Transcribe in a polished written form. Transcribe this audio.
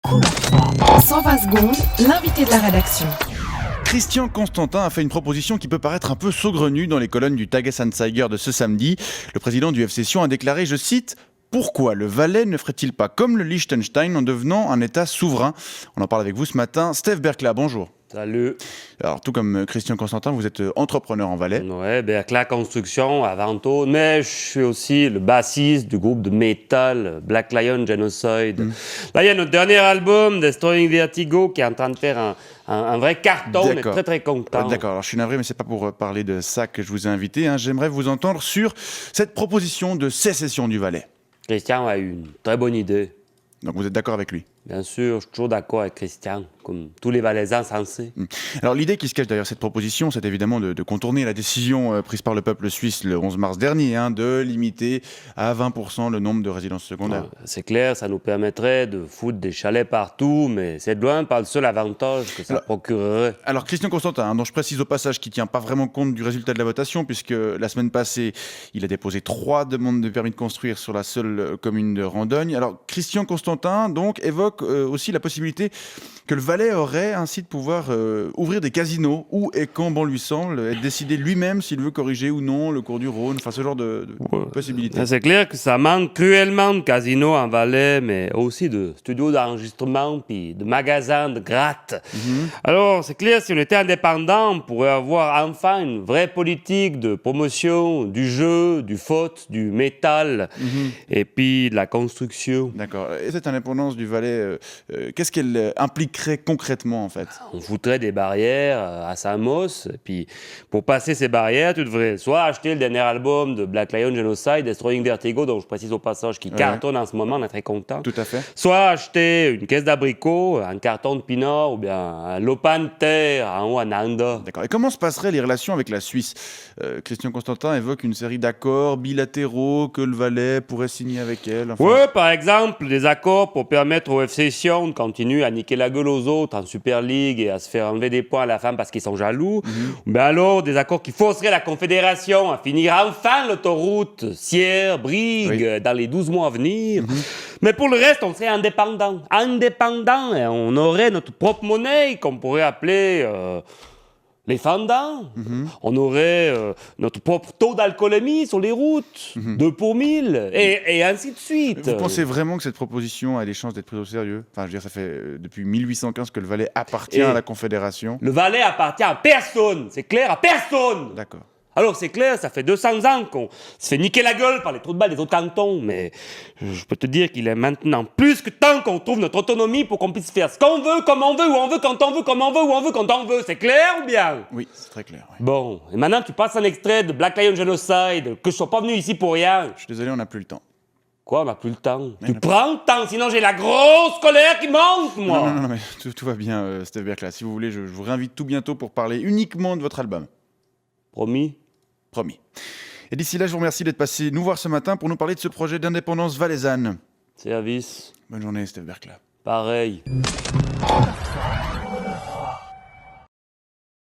Couleur 3. 120 secondes, l'invité de la rédaction. Christian Constantin a fait une proposition qui peut paraître un peu saugrenue dans les colonnes du Tages-Anzeiger de ce samedi. Le président du FC Sion a déclaré, je cite, « Pourquoi le Valais ne ferait-il pas comme le Liechtenstein en devenant un État souverain ?» On en parle avec vous ce matin. Steve Berkla, bonjour. Salut. Alors, tout comme Christian Constantin, vous êtes entrepreneur en Valais. Ouais, Berkla Construction avant tout, mais je suis aussi le bassiste du groupe de métal Black Lion Genocide. Là, il y a notre dernier album, Destroying Vertigo, qui est en train de faire un vrai carton. On est très très content. D'accord, alors je suis navré, mais c'est pas pour parler de ça que je vous ai invité. J'aimerais vous entendre sur cette proposition de sécession du Valais. Christian a eu une très bonne idée. Donc vous êtes d'accord avec lui? Bien sûr, je suis toujours d'accord avec Christian, comme tous les Valaisans sensés. Alors l'idée qui se cache derrière cette proposition, c'est évidemment de contourner la décision prise par le peuple suisse le 11 mars dernier, de limiter à 20% le nombre de résidences secondaires. C'est clair, ça nous permettrait de foutre des chalets partout, mais c'est de loin pas le seul avantage que ça procurerait. Alors Christian Constantin, dont je précise au passage qu'il ne tient pas vraiment compte du résultat de la votation, puisque la semaine passée, il a déposé 3 demandes de permis de construire sur la seule commune de Randogne. Alors Christian Constantin, donc, évoque aussi la possibilité que le Valais aurait ainsi de pouvoir ouvrir des casinos où et quand bon lui semble, et décider lui-même s'il veut corriger ou non le cours du Rhône, enfin ce genre de possibilités. C'est clair que ça manque cruellement de casinos en Valais, mais aussi de studios d'enregistrement puis de magasins de gratte. Alors c'est clair, si on était indépendant, on pourrait avoir enfin une vraie politique de promotion du jeu, du foot, du métal et puis de la construction. D'accord. Et cette indépendance du Valais, qu'est-ce qu'elle impliquerait concrètement en fait? On foutrait des barrières à Samos, et puis pour passer ces barrières, tu devrais soit acheter le dernier album de Black Lion Genocide, Destroying Vertigo, dont je précise au passage qui cartonne en ce moment, on est très content. Tout à fait. Soit acheter une caisse d'abricots, un carton de pinot, ou bien un lopin de terre en haut en Anda. D'accord. Et comment se passeraient les relations avec la Suisse? Christian Constantin évoque une série d'accords bilatéraux que le Valais pourrait signer avec elle. Enfin... Oui, par exemple, des accords pour permettre au FC Sion de continuer à niquer la gueule aux autres en Super League et à se faire enlever des points à la fin parce qu'ils sont jaloux. Mais alors, des accords qui forceraient la Confédération à finir enfin l'autoroute Sierre-Brigue dans les 12 mois à venir. Mais pour le reste, on serait indépendant. Indépendant, et on aurait notre propre monnaie qu'on pourrait appeler... les fendants. On aurait notre propre taux d'alcoolémie sur les routes, 2 pour 1000, et ainsi de suite. Vous pensez vraiment que cette proposition a des chances d'être prise au sérieux? Enfin, je veux dire, ça fait depuis 1815 que le Valais appartient à la Confédération. Le Valais appartient à personne, c'est clair, à personne. D'accord. Alors c'est clair, ça fait 200 ans qu'on se fait niquer la gueule par les trous de balles des autres cantons, mais je peux te dire qu'il est maintenant plus que temps qu'on trouve notre autonomie pour qu'on puisse faire ce qu'on veut, comme on veut, où on veut, quand on veut, comme on veut, où on veut, quand on veut. C'est clair ou bien? Oui, c'est très clair. Oui. Bon, et maintenant tu passes un extrait de Black Lion Genocide, que je sois pas venu ici pour rien. Je suis désolé, on n'a plus le temps. Quoi, on n'a plus le temps? Tu prends le temps, sinon j'ai la grosse colère qui monte, moi. Non, mais tout va bien, Steve Berkla. Si vous voulez, je vous réinvite tout bientôt pour parler uniquement de votre album. Promis? Promis. Et d'ici là, je vous remercie d'être passé nous voir ce matin pour nous parler de ce projet d'indépendance valaisanne. Service. Bonne journée, Steve Berkla. Pareil.